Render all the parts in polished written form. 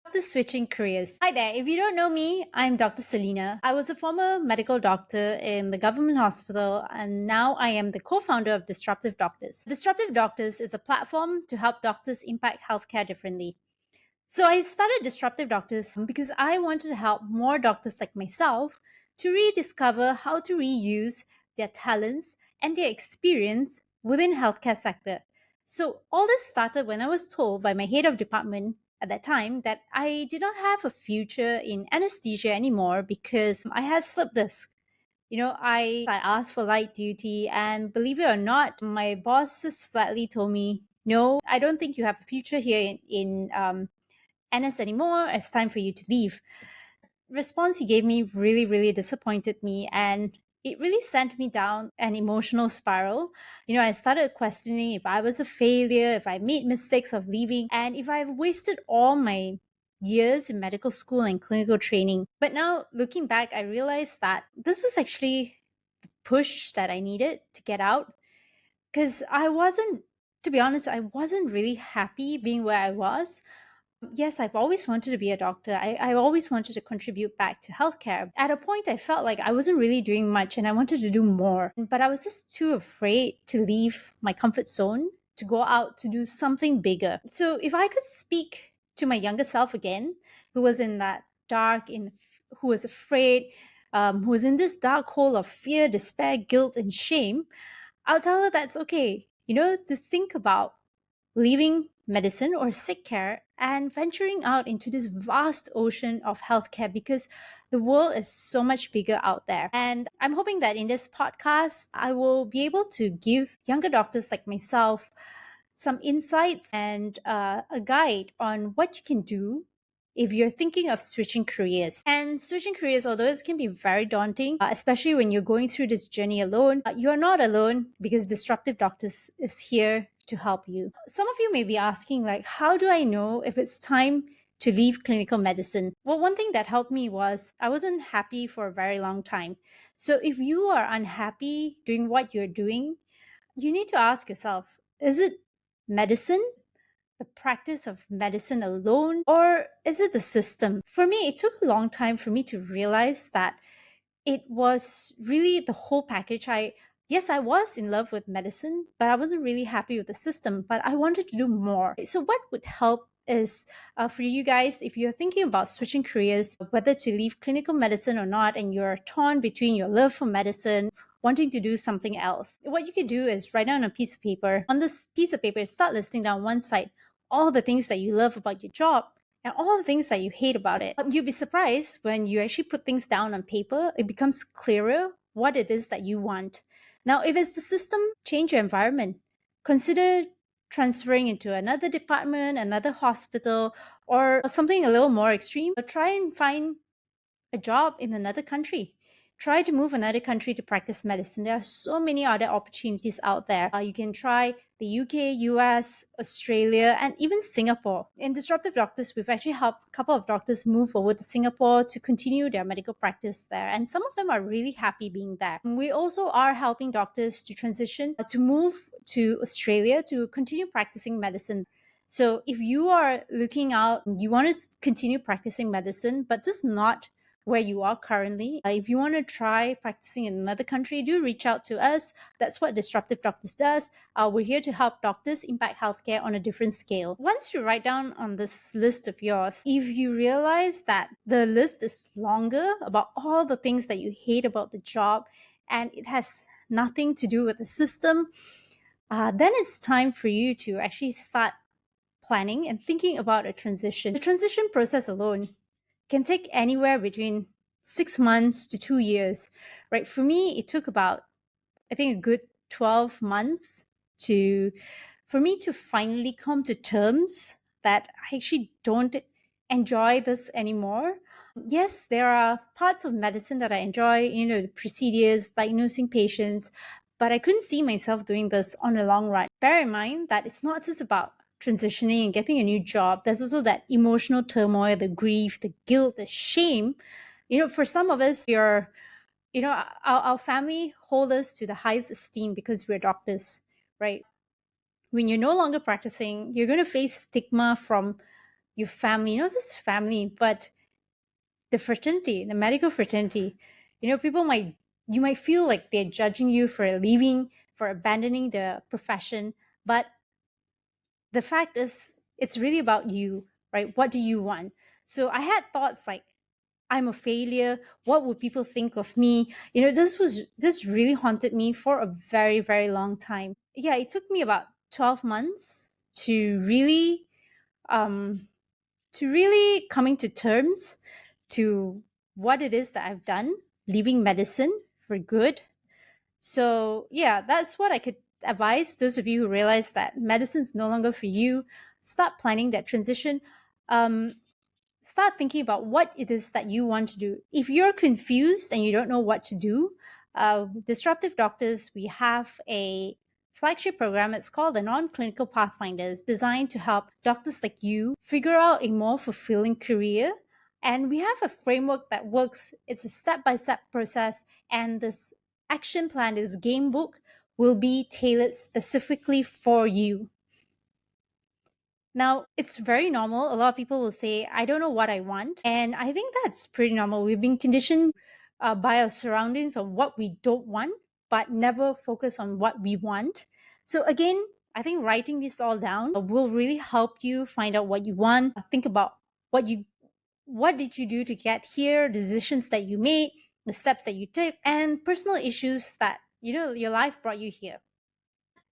Doctor switching careers. Hi there. If you don't know me, I'm Dr. Selena. I was a former medical doctor in the government hospital, and now I am the co founder of Disruptive Doctors. Disruptive Doctors is a platform to help doctors impact healthcare differently. So I started Disruptive Doctors because I wanted to help more doctors like myself to rediscover how to reuse their talents and their experience within healthcare sector. So all this started when I was told by my head of department at that time that I did not have a future in anesthesia anymore because I had slip disc. I asked for light duty, and believe it or not, my bosses flatly told me, "No, I don't think you have a future here in NS anymore. It's time for you to leave." Response he gave me really disappointed me, and it really sent me down an emotional spiral. I started questioning if I was a failure, if I made mistakes of leaving, and if I've wasted all my years in medical school and clinical training. But now looking back, I realized that this was actually the push that I needed to get out, because to be honest, I wasn't really happy being where I was. Yes, I've always wanted to be a doctor. I always wanted to contribute back to healthcare. At a point, I felt like I wasn't really doing much and I wanted to do more. But I was just too afraid to leave my comfort zone to go out to do something bigger. So if I could speak to my younger self again, who was in that who was afraid, who was in this dark hole of fear, despair, guilt, and shame, I'll tell her that's okay. To think about leaving medicine or sick care and venturing out into this vast ocean of healthcare, because the world is so much bigger out there. And I'm hoping that in this podcast, I will be able to give younger doctors like myself some insights and a guide on what you can do if you're thinking of switching careers. And switching careers, although it can be very daunting, especially when you're going through this journey alone, you're not alone, because Disruptive Doctors is here to help you. Some of you may be asking, like, how do I know if it's time to leave clinical medicine? Well, one thing that helped me was I wasn't happy for a very long time. So if you are unhappy doing what you're doing, you need to ask yourself, is it medicine, the practice of medicine alone, or is it the system? For me, it took a long time for me to realize that it was really the whole package. Yes, I was in love with medicine, but I wasn't really happy with the system, but I wanted to do more. So what would help is, for you guys, if you're thinking about switching careers, whether to leave clinical medicine or not, and you're torn between your love for medicine, wanting to do something else, what you could do is write down a piece of paper. On this piece of paper, start listing down one side all the things that you love about your job and all the things that you hate about it. You'll be surprised when you actually put things down on paper, it becomes clearer what it is that you want. Now, if it's the system, change your environment. Consider transferring into another department, another hospital, or something a little more extreme. Or try and find a job in another country. Try to move another country to practice medicine. There are so many other opportunities out there. You can try the UK, US, Australia, and even Singapore. In Disruptive Doctors, we've actually helped a couple of doctors move over to Singapore to continue their medical practice there. And some of them are really happy being there. We also are helping doctors to transition to move to Australia to continue practicing medicine. So if you are looking out, you want to continue practicing medicine, but just not where you are currently. If you want to try practicing in another country, do reach out to us. That's what Disruptive Doctors does. We're here to help doctors impact healthcare on a different scale. Once you write down on this list of yours, if you realize that the list is longer about all the things that you hate about the job and it has nothing to do with the system, then it's time for you to actually start planning and thinking about a transition. The transition process alone can take anywhere between 6 months to 2 years, right? For me, it took about, I think, a good 12 months to for me to finally come to terms that I actually don't enjoy this anymore. Yes, there are parts of medicine that I enjoy, the procedures, diagnosing patients, but I couldn't see myself doing this on a long run. Bear in mind that it's not just about transitioning and getting a new job. There's also that emotional turmoil, the grief, the guilt, the shame. For some of us, our family hold us to the highest esteem because we're doctors, right? When you're no longer practicing, you're going to face stigma from your family, not just family, but the fraternity, the medical fraternity. People might, you might feel like they're judging you for leaving, for abandoning the profession, but the fact is, it's really about you, right? What do you want? So I had thoughts like, I'm a failure. What would people think of me? This really haunted me for a very, very long time. Yeah, it took me about 12 months um to really coming to terms to what it is that I've done, leaving medicine for good. So, yeah, that's what I could advise those of you who realize that medicine's no longer for you. Start planning that transition. Um, Start thinking about what it is that you want to do. If you're confused and you don't know what to do, Disruptive Doctors, we have a flagship program. It's called the Non-Clinical Pathfinders, designed to help doctors like you figure out a more fulfilling career. And we have a framework that works. It's a step-by-step process, and this action plan, this game book, will be tailored specifically for you. Now, it's very normal. A lot of people will say, I don't know what I want. And I think that's pretty normal. We've been conditioned by our surroundings on what we don't want, but never focus on what we want. So, again, I think writing this all down will really help you find out what you want. Think about what did you do to get here, the decisions that you made, the steps that you took, and personal issues that, your life brought you here.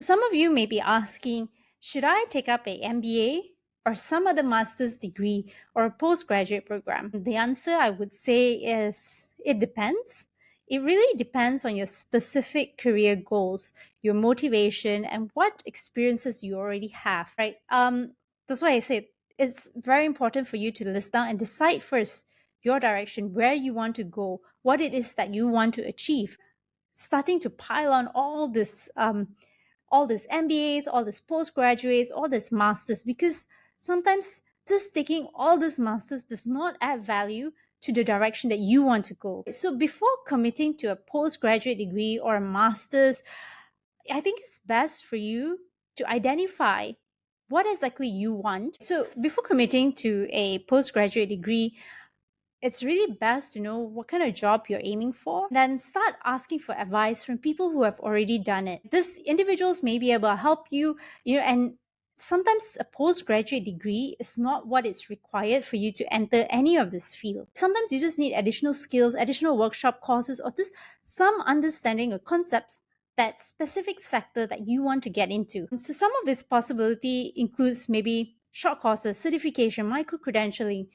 Some of you may be asking, should I take up a MBA or some other master's degree or a postgraduate program? The answer I would say is it depends. It really depends on your specific career goals, your motivation, and what experiences you already have, right? That's why I say it's very important for you to list down and decide first your direction, where you want to go, what it is that you want to achieve. Starting to pile on all these MBAs, all these postgraduates, all these masters, because sometimes just taking all these masters does not add value to the direction that you want to go. So before committing to a postgraduate degree or a master's, I think it's best for you to identify what exactly you want. So before committing to a postgraduate degree, it's really best to know what kind of job you're aiming for. Then start asking for advice from people who have already done it. These individuals may be able to help you, and sometimes a postgraduate degree is not what is required for you to enter any of this field. Sometimes you just need additional skills, additional workshop courses, or just some understanding of concepts that specific sector that you want to get into. So some of this possibility includes maybe short courses, certification, micro credentialing,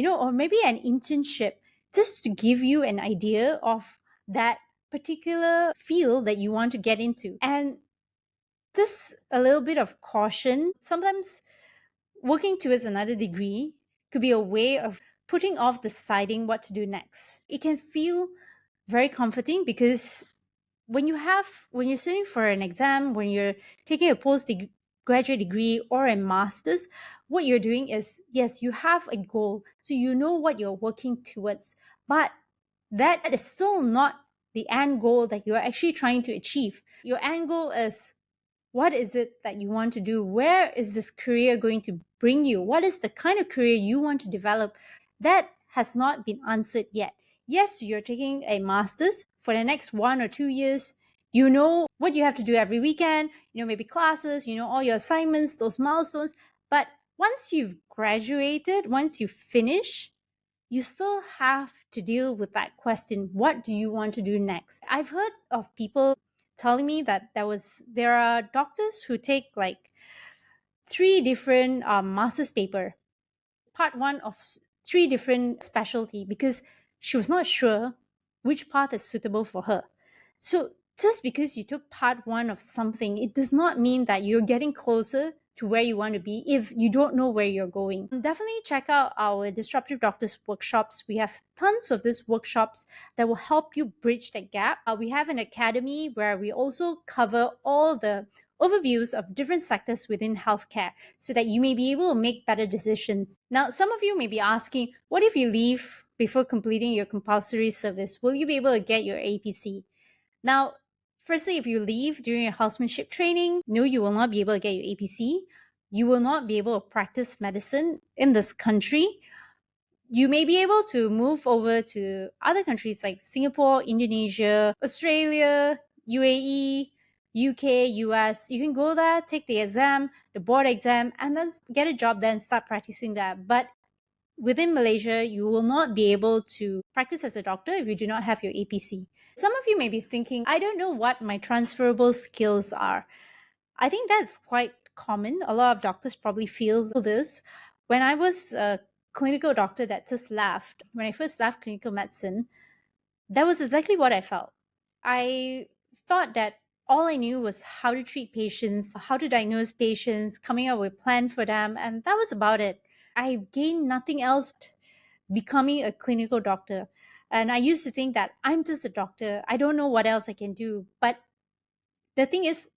or maybe an internship, just to give you an idea of that particular field that you want to get into. And just a little bit of caution, sometimes working towards another degree could be a way of putting off deciding what to do next. It can feel very comforting because when you're sitting for an exam, when you're taking a graduate degree or a master's, what you're doing is, yes, you have a goal, so you know what you're working towards, but that is still not the end goal that you're actually trying to achieve. Your end goal is, what is it that you want to do? Where is this career going to bring you? What is the kind of career you want to develop? That has not been answered yet. Yes, you're taking a master's for the next 1 or 2 years. You know what you have to do every weekend, maybe classes, all your assignments, those milestones. But once you've graduated, once you finish, you still have to deal with that question, what do you want to do next? I've heard of people telling me that there are doctors who take like three different master's paper, part one of three different specialty, because she was not sure which path is suitable for her. So just because you took part one of something, it does not mean that you're getting closer to where you want to be if you don't know where you're going. Definitely check out our Disruptive Doctors workshops. We have tons of these workshops that will help you bridge that gap. We have an academy where we also cover all the overviews of different sectors within healthcare so that you may be able to make better decisions. Now, some of you may be asking, what if you leave before completing your compulsory service? Will you be able to get your APC? Now, firstly, if you leave during your housemanship training, no, you will not be able to get your APC. you will not be able to practice medicine in this country. You may be able to move over to other countries like Singapore, Indonesia, Australia, UAE, UK, US. You can go there, take the exam, the board exam, and then get a job there and start practicing there. But within Malaysia, you will not be able to practice as a doctor if you do not have your APC. Some of you may be thinking, I don't know what my transferable skills are. I think that's quite common. A lot of doctors probably feel this. When I was a clinical doctor that just left, when I first left clinical medicine, that was exactly what I felt. I thought that all I knew was how to treat patients, how to diagnose patients, coming up with a plan for them, and that was about it. I gained nothing else becoming a clinical doctor. And I used to think that I'm just a doctor. I don't know what else I can do. But the thing is,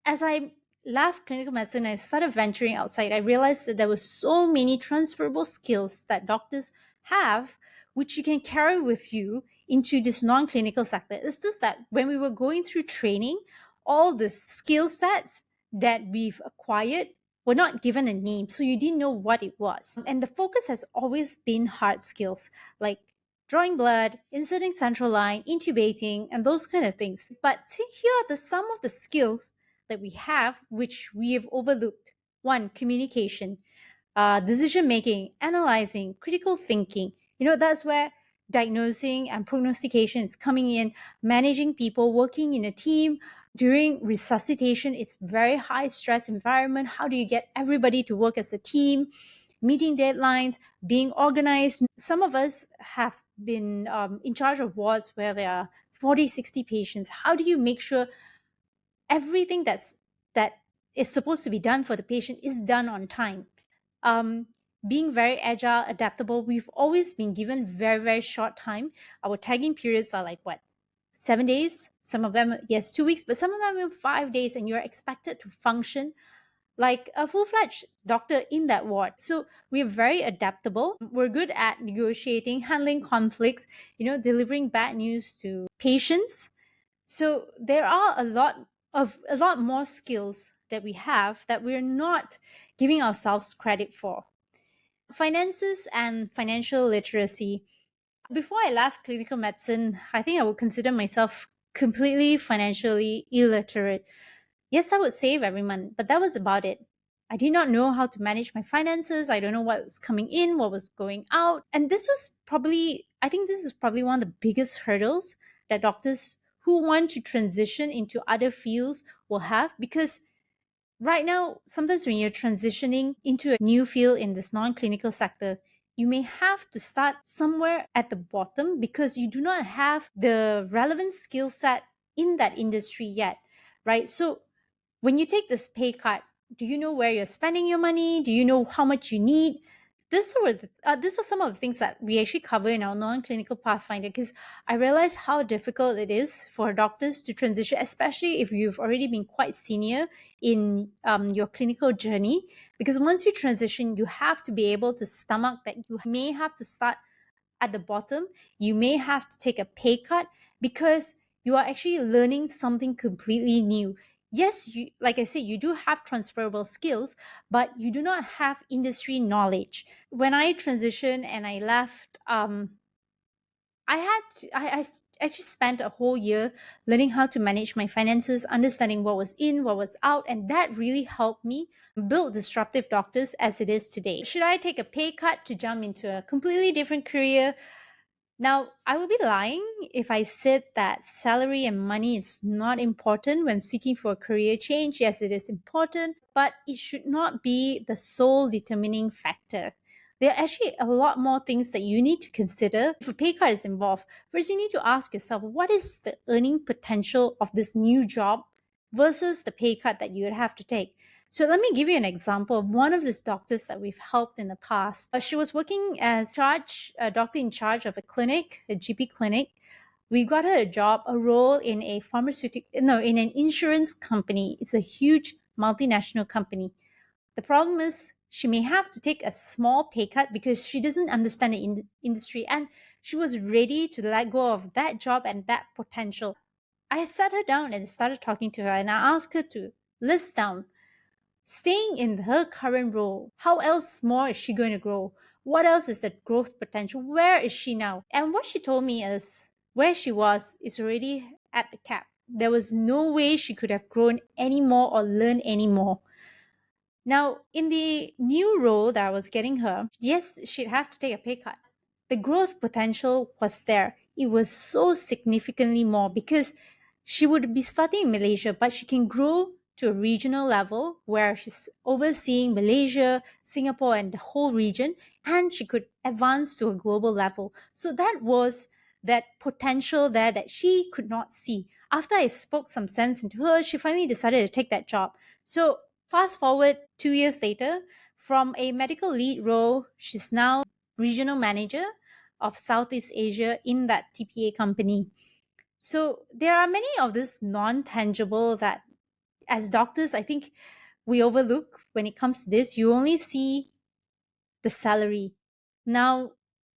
as I left clinical medicine, I started venturing outside. I realized that there were so many transferable skills that doctors have, which you can carry with you into this non-clinical sector. It's just that when we were going through training, all the skill sets that we've acquired were not given a name, so you didn't know what it was. And the focus has always been hard skills like drawing blood, inserting central line, intubating, and those kind of things. But see, here are some of the skills that we have which we have overlooked. One, communication, decision making, analyzing, critical thinking. That's where diagnosing and prognostication is coming in, managing people, working in a team. During resuscitation, it's very high stress environment. How do you get everybody to work as a team? Meeting deadlines, being organized. Some of us have been in charge of wards where there are 40, 60 patients. How do you make sure everything that is supposed to be done for the patient is done on time? um, Being very agile, adaptable. We've always been given very, very short time. Our tagging periods are like what? 7 days? Some of them, yes, 2 weeks, but some of them are 5 days, and you're expected to function like a full-fledged doctor in that ward. So we're very adaptable. We're good at negotiating, handling conflicts, delivering bad news to patients. So there are a lot more skills that we have that we're not giving ourselves credit for. Finances and financial literacy. Before I left clinical medicine, I think I would consider myself completely financially illiterate. Yes, I would save every month, but that was about it. I did not know how to manage my finances. I don't know what was coming in, what was going out. And I think this is probably one of the biggest hurdles that doctors who want to transition into other fields will have, because right now, sometimes when you're transitioning into a new field in this non clinical sector, you may have to start somewhere at the bottom because you do not have the relevant skill set in that industry yet, right? So when you take this pay cut, do you know where you're spending your money? Do you know how much you need? These are some of the things that we actually cover in our non-clinical pathfinder, because I realize how difficult it is for doctors to transition, especially if you've already been quite senior in your clinical journey. Because once you transition, you have to be able to stomach that you may have to start at the bottom. You may have to take a pay cut because you are actually learning something completely new. Yes, you, like I said, you do have transferable skills, but you do not have industry knowledge. When I transitioned and I left, actually spent a whole year learning how to manage my finances, understanding what was in, what was out, and that really helped me build Disruptive Doctors as it is today. Should I take a pay cut to jump into a completely different career? Now, I would be lying if I said that salary and money is not important when seeking for a career change. Yes, it is important, but it should not be the sole determining factor. There are actually a lot more things that you need to consider if a pay cut is involved. First, you need to ask yourself, what is the earning potential of this new job versus the pay cut that you would have to take? So let me give you an example of one of these doctors that we've helped in the past. She was working as a doctor in charge of a clinic, a GP clinic. We got her a job, a role in a in an insurance company. It's a huge multinational company. The problem is she may have to take a small pay cut because she doesn't understand the industry, and she was ready to let go of that job and that potential. I sat her down and started talking to her, and I asked her to list down staying in her current role, how else more is she going to grow? What else is the growth potential? Where is she now? And what she told me is where she was is already at the cap. There was no way she could have grown anymore or learned anymore. Now, in the new role that I was getting her, yes, she'd have to take a pay cut. The growth potential was there. It was so significantly more because she would be starting in Malaysia, but she can grow to a regional level where she's overseeing Malaysia, Singapore, and the whole region, and she could advance to a global level. So that was that potential there that she could not see. After I spoke some sense into her, she finally decided to take that job. So fast forward 2 years later, from a medical lead role, she's now regional manager of Southeast Asia in that TPA company. So there are many of this non-tangible that as doctors, I think we overlook when it comes to this. You only see the salary. Now,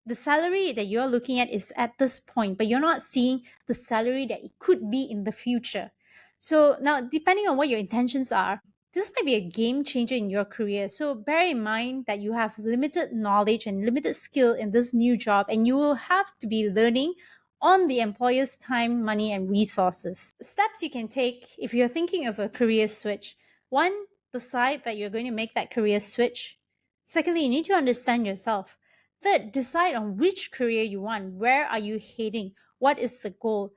the salary that you're looking at is at this point, but you're not seeing the salary that it could be in the future. So now, depending on what your intentions are, this might be a game changer in your career. So bear in mind that you have limited knowledge and limited skill in this new job, and you will have to be learning on the employer's time, money, and resources. Steps you can take if you're thinking of a career switch. One, decide that you're going to make that career switch. Secondly, you need to understand yourself. Third, decide on which career you want. Where are you heading? What is the goal?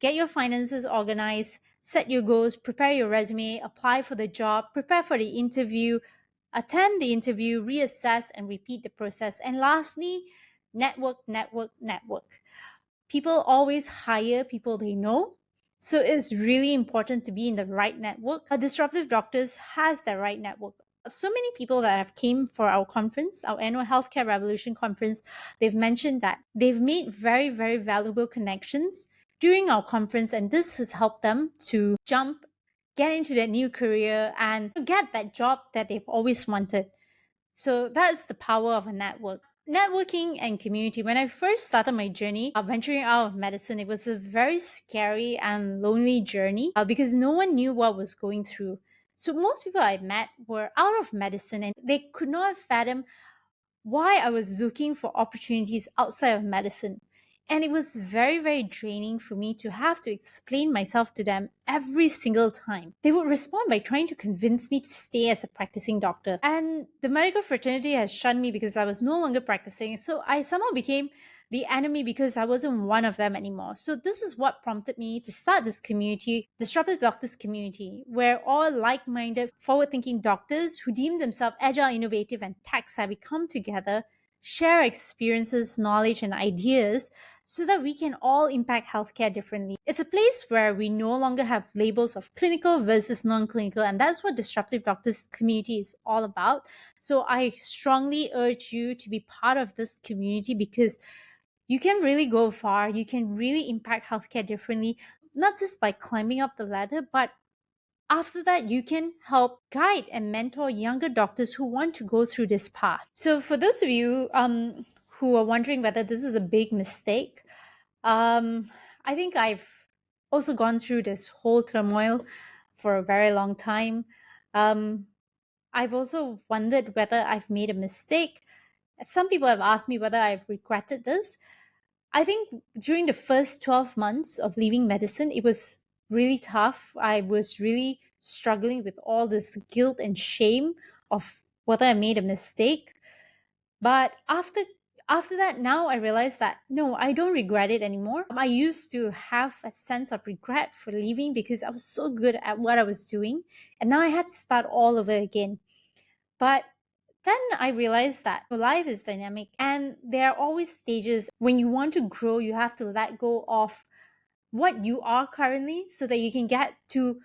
Get your finances organized, set your goals, prepare your resume, apply for the job, prepare for the interview, attend the interview, reassess, and repeat the process. And lastly, network, network, network. People always hire people they know. So it's really important to be in the right network. A disruptive doctors has the right network. So many people that have came for our conference, our annual healthcare revolution conference, they've mentioned that they've made very, very valuable connections during our conference, and this has helped them to jump, get into that new career, and get that job that they've always wanted. So that's the power of a network. Networking and community. When I first started my journey of venturing out of medicine, it was a very scary and lonely journey because no one knew what I was going through. So most people I met were out of medicine and they could not fathom why I was looking for opportunities outside of medicine. And it was very, very draining for me to have to explain myself to them every single time. They would respond by trying to convince me to stay as a practicing doctor. And the medical fraternity has shunned me because I was no longer practicing. So I somehow became the enemy because I wasn't one of them anymore. So this is what prompted me to start this community, Disruptive Doctors Community, where all like-minded, forward-thinking doctors who deem themselves agile, innovative, and tech-savvy come together, share experiences, knowledge, and ideas so that we can all impact healthcare differently. It's a place where we no longer have labels of clinical versus non-clinical, and that's what Disruptive Doctors Community is all about. So I strongly urge you to be part of this community because you can really go far. You can really impact healthcare differently, not just by climbing up the ladder, but after that, you can help guide and mentor younger doctors who want to go through this path. So, for those of you who are wondering whether this is a big mistake, I think I've also gone through this whole turmoil for a very long time. Um, I've also wondered whether I've made a mistake. Some people have asked me whether I've regretted this. I think during the first 12 months of leaving medicine, it was really tough. I was really struggling with all this guilt and shame of whether I made a mistake. But after that, now I realize that no, I don't regret it anymore. I used to have a sense of regret for leaving because I was so good at what I was doing, and now I had to start all over again. But then I realized that life is dynamic and there are always stages. When you want to grow, you have to let go of what you are currently so that you can get to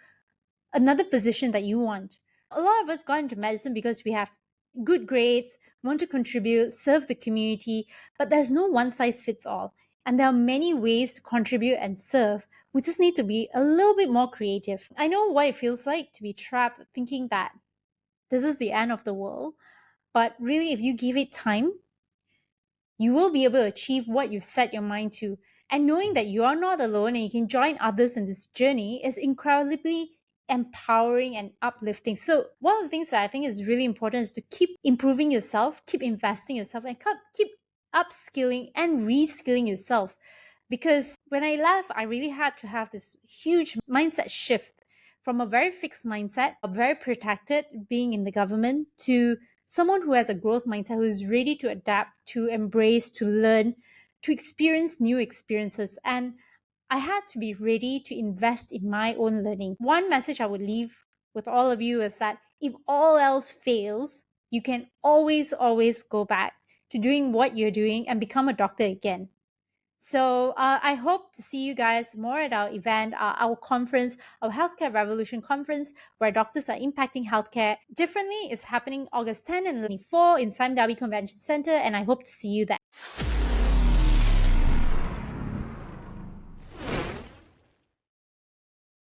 another position that you want. A lot of us got into medicine because we have good grades, want to contribute, serve the community, but there's no one size fits all. And there are many ways to contribute and serve. We just need to be a little bit more creative. I know what it feels like to be trapped thinking that this is the end of the world. But really, if you give it time, you will be able to achieve what you've set your mind to. And knowing that you are not alone and you can join others in this journey is incredibly empowering and uplifting. So one of the things that I think is really important is to keep improving yourself, keep investing yourself, and keep upskilling and reskilling yourself. Because when I left, I really had to have this huge mindset shift from a very fixed mindset, a very protected being in the government, to someone who has a growth mindset, who is ready to adapt, to embrace, to learn, to experience new experiences. And I had to be ready to invest in my own learning. One message I would leave with all of you is that if all else fails, you can always go back to doing what you're doing and become a doctor again. So I hope to see you guys more at our event, our conference, our Healthcare Revolution conference, where doctors are impacting healthcare differently. It's happening August 10 and 24 in Sime Darby Convention Center, and I hope to see you there.